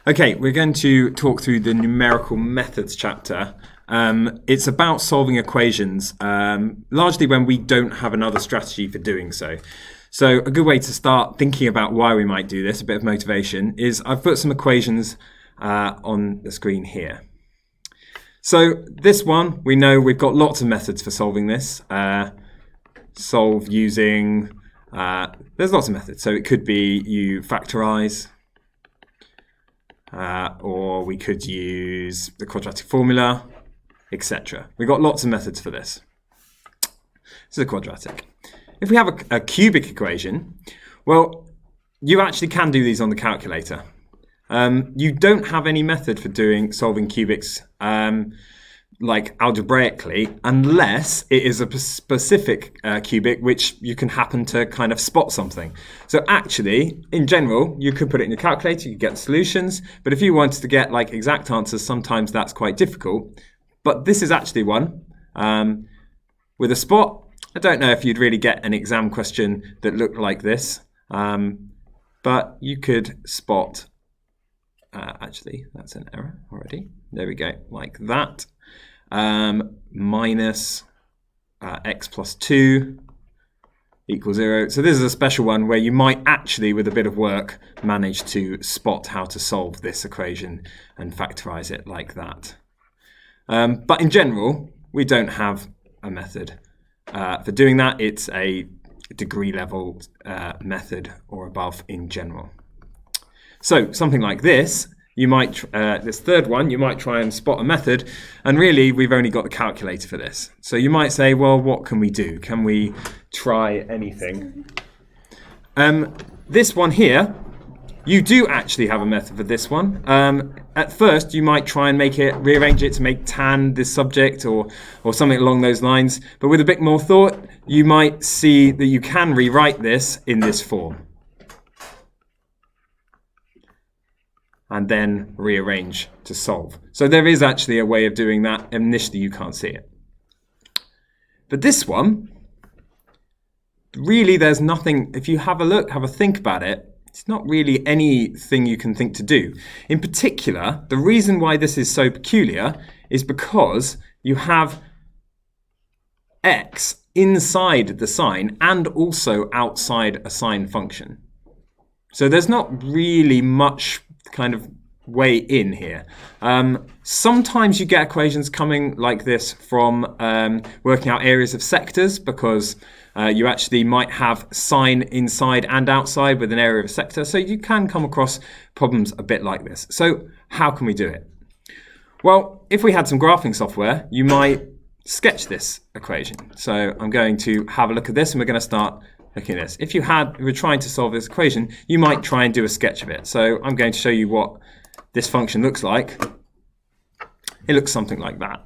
Okay, we're going to talk through the Numerical Methods chapter. It's about solving equations, largely when we don't have another strategy for doing so. So a good way to start thinking about why we might do this, a bit of motivation, is I've put some equations on the screen here. So this one, we know we've got lots of methods for solving this. Solve using, there's lots of methods. So it could be you factorize, or we could use the quadratic formula, etc. We've got lots of methods for this. This is a quadratic. If we have a cubic equation, well, you actually can do these on the calculator. You don't have any method for solving cubics like algebraically, unless it is a specific cubic which you can happen to kind of spot something. So actually, in general, you could put it in your calculator, you could get the solutions, but if you wanted to get like exact answers, sometimes that's quite difficult. But this is actually one with a spot. I don't know if you'd really get an exam question that looked like this, but you could spot, actually, that's an error already. There we go, like that. Minus x plus 2 equals 0. So this is a special one where you might actually, with a bit of work, manage to spot how to solve this equation and factorize it like that. But in general, we don't have a method for doing that. It's a degree level method or above in general. So something like this, you might, this third one, you might try and spot a method, and really we've only got the calculator for this. So you might say, well, what can we do? Can we try anything? This one here, you do actually have a method for this one. At first, you might try and rearrange it to make tan this subject or something along those lines. But with a bit more thought, you might see that you can rewrite this in this form. And then rearrange to solve. So there is actually a way of doing that. Initially, you can't see it. But this one, really, there's nothing. If you have a think about it, it's not really anything you can think to do. In particular, the reason why this is so peculiar is because you have x inside the sign and also outside a sign function. So there's not really much kind of way in here. Sometimes you get equations coming like this from working out areas of sectors, because you actually might have sign inside and outside with an area of a sector. So you can come across problems a bit like this. So how can we do it? Well, if we had some graphing software, you might sketch this equation. So I'm going to have a look at this, and we're going to start looking at this. If you were trying to solve this equation, you might try and do a sketch of it. So I'm going to show you what this function looks like. It looks something like that.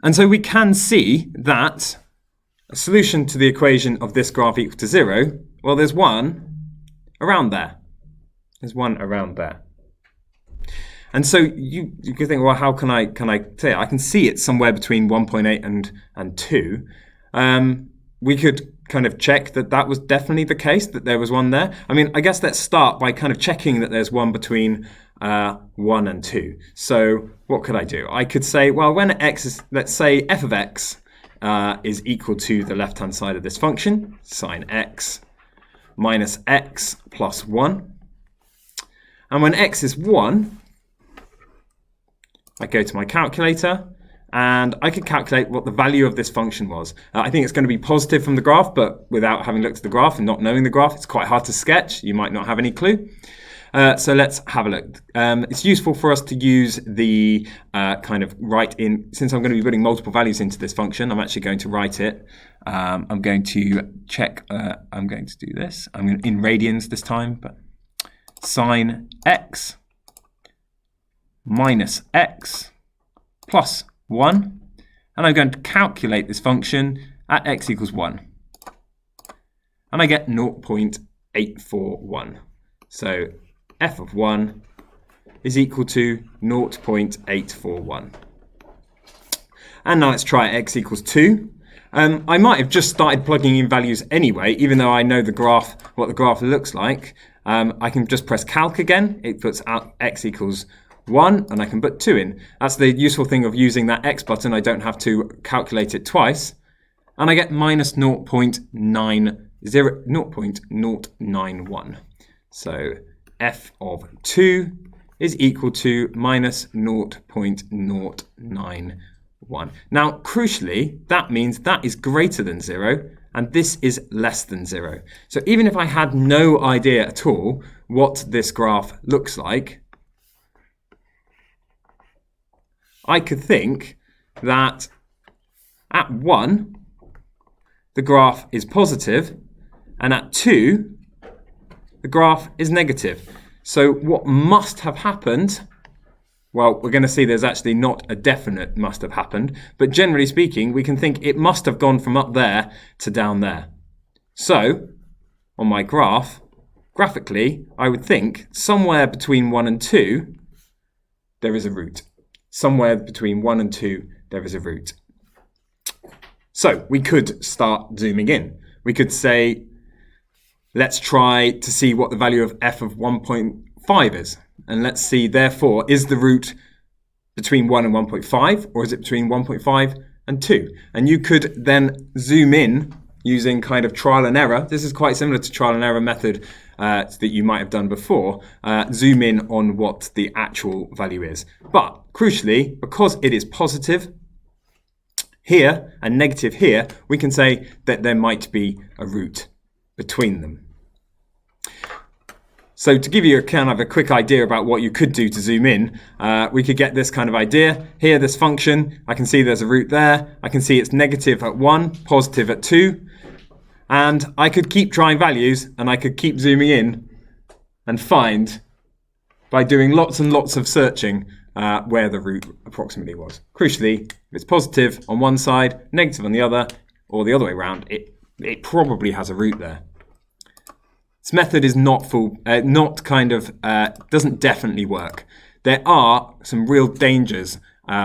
And so we can see that a solution to the equation of this graph equal to 0, well, there's one around there. There's one around there. And so you could think, well, how can I say it? I can see it somewhere between 1.8 and 2. We could kind of check that was definitely the case, that there was one there. I mean, I guess let's start by kind of checking that there's one between 1 and 2. So what could I do? I could say, well, when x is, let's say f of x is equal to the left-hand side of this function, sine x minus x plus 1. And when x is 1, I go to my calculator, and I can calculate what the value of this function was. I think it's going to be positive from the graph, but without having looked at the graph and not knowing the graph, it's quite hard to sketch. You might not have any clue. So let's have a look. It's useful for us to use the kind of write in, since I'm going to be putting multiple values into this function, I'm actually going to write it. I'm going to check, I'm going to do this. I'm going in radians this time, but sine x minus x plus 1, and I'm going to calculate this function at x equals 1. And I get 0.841. So f of 1 is equal to 0.841. And now let's try x equals 2. I might have just started plugging in values anyway, even though I know what the graph looks like. I can just press calc again. It puts out x equals 1, and I can put 2 in. That's the useful thing of using that X button. I don't have to calculate it twice. And I get minus 0.091. So f of 2 is equal to minus 0.091. Now, crucially, that means that is greater than 0, and this is less than 0. So even if I had no idea at all what this graph looks like, I could think that at 1, the graph is positive, and at 2, the graph is negative. So what must have happened, well, we're going to see there's actually not a definite must have happened, but generally speaking, we can think it must have gone from up there to down there. So, on my graph, graphically, I would think somewhere between 1 and 2, there is a root. Somewhere between 1 and 2, there is a root. So we could start zooming in. We could say, let's try to see what the value of f of 1.5 is. And let's see, therefore, is the root between 1 and 1.5, or is it between 1.5 and 2? And you could then zoom in using kind of trial and error. This is quite similar to trial and error method that you might have done before. Zoom in on what the actual value is. But crucially, because it is positive here and negative here, we can say that there might be a root between them. So to give you a kind of a quick idea about what you could do to zoom in, we could get this kind of idea. Here, this function, I can see there's a root there. I can see it's negative at 1, positive at 2. And I could keep trying values, and I could keep zooming in and find, by doing lots and lots of searching, where the root approximately was. Crucially, if it's positive on one side, negative on the other, or the other way around, it probably has a root there. This method is doesn't definitely work. There are some real dangers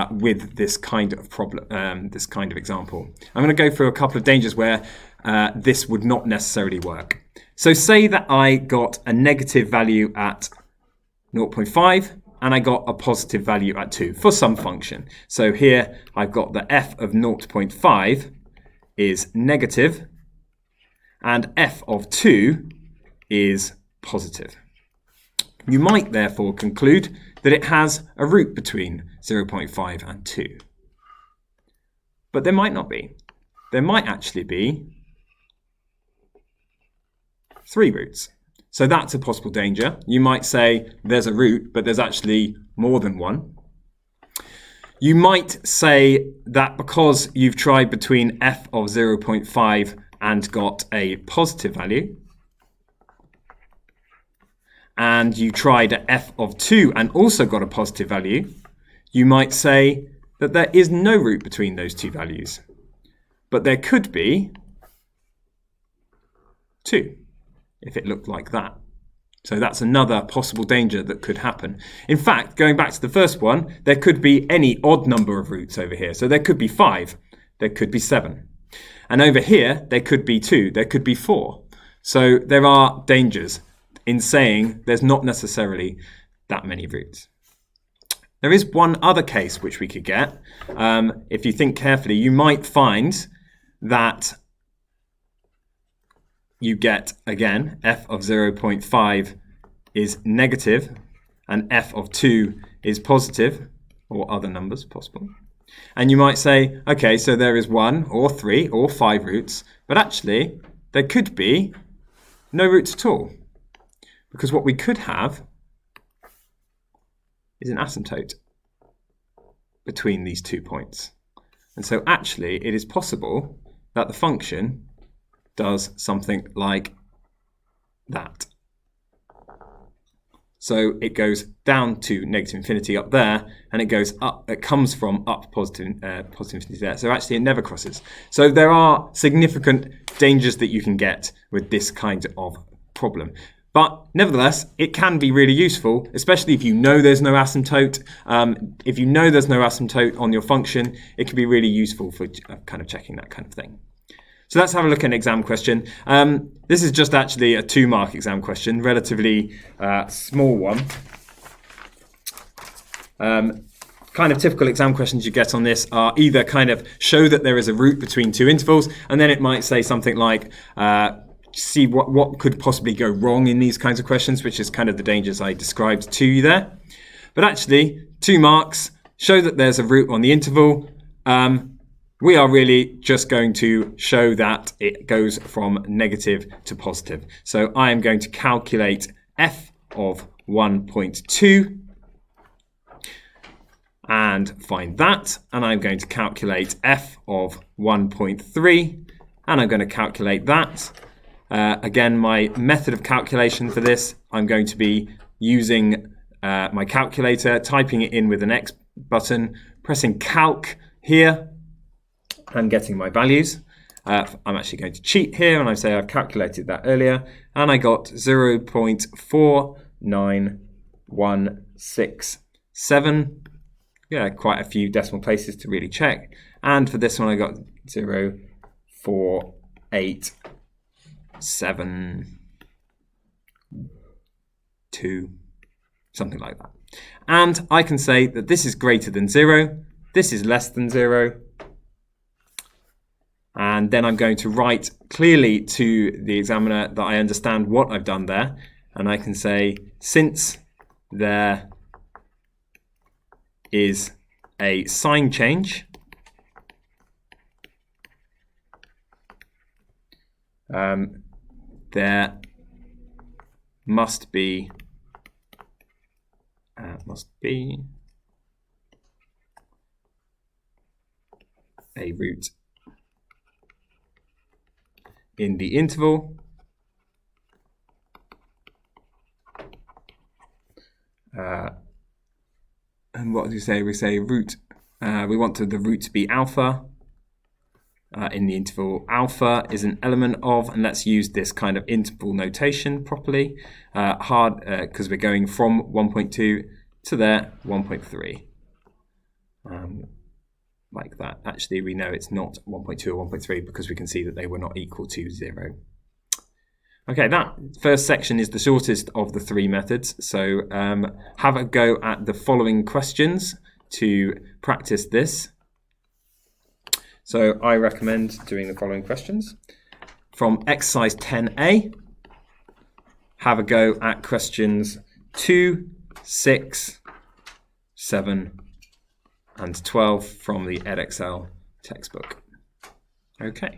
with this kind of problem, this kind of example. I'm going to go through a couple of dangers where this would not necessarily work. So say that I got a negative value at 0.5 and I got a positive value at 2 for some function. So here I've got the f of 0.5 is negative and f of 2 is positive. You might therefore conclude that it has a root between 0.5 and 2. But there might not be. There might actually be 3 roots. So that's a possible danger. You might say there's a root, but there's actually more than one. You might say that because you've tried between f of 0.5 and got a positive value, and you tried at f of 2 and also got a positive value, you might say that there is no root between those two values. But there could be 2, if it looked like that. So that's another possible danger that could happen. In fact, going back to the first one, there could be any odd number of roots over here. So there could be 5, there could be 7. And over here, there could be 2, there could be 4. So there are dangers in saying there's not necessarily that many roots. There is one other case which we could get. If you think carefully, you might find that you get, again, f of 0.5 is negative and f of 2 is positive, or other numbers possible. And you might say, okay, so there is 1 or 3 or 5 roots, but actually there could be no roots at all. Because what we could have is an asymptote between these 2 points. And so actually it is possible that the function does something like that. So it goes down to negative infinity up there, and it goes up. It comes from up positive infinity there. So actually it never crosses. So there are significant dangers that you can get with this kind of problem. But nevertheless, it can be really useful, especially if you know there's no asymptote. If you know there's no asymptote on your function, it can be really useful for kind of checking that kind of thing. So let's have a look at an exam question. This is just actually a 2-mark exam question, relatively small one. Kind of typical exam questions you get on this are either kind of show that there is a root between 2 intervals, and then it might say something like, see what could possibly go wrong in these kinds of questions, which is kind of the dangers I described to you there. But actually, 2 marks, show that there's a root on the interval. We are really just going to show that it goes from negative to positive. So I am going to calculate f of 1.2 and find that. And I'm going to calculate f of 1.3 and I'm going to calculate that. Again, my method of calculation for this, I'm going to be using my calculator, typing it in with an X button, pressing calc here, and getting my values. I'm actually going to cheat here, and I say I've calculated that earlier, and I got 0.49167. Yeah, quite a few decimal places to really check. And for this one, I got 0.4872, something like that. And I can say that this is greater than 0, this is less than 0, and then I'm going to write clearly to the examiner that I understand what I've done there, and I can say, since there is a sign change, there must be a root in the interval, and what do we say? We say root. We want the root to be alpha in the interval. Alpha is an element of, and let's use this kind of interval notation properly. Because we're going from 1.2 to there, 1.3. Like that. Actually, we know it's not 1.2 or 1.3 because we can see that they were not equal to 0. Okay, that first section is the shortest of the 3 methods. So have a go at the following questions to practice this. So I recommend doing the following questions. From exercise 10A, have a go at questions 2, 6, 7, and 12 from the Edexcel textbook. Okay.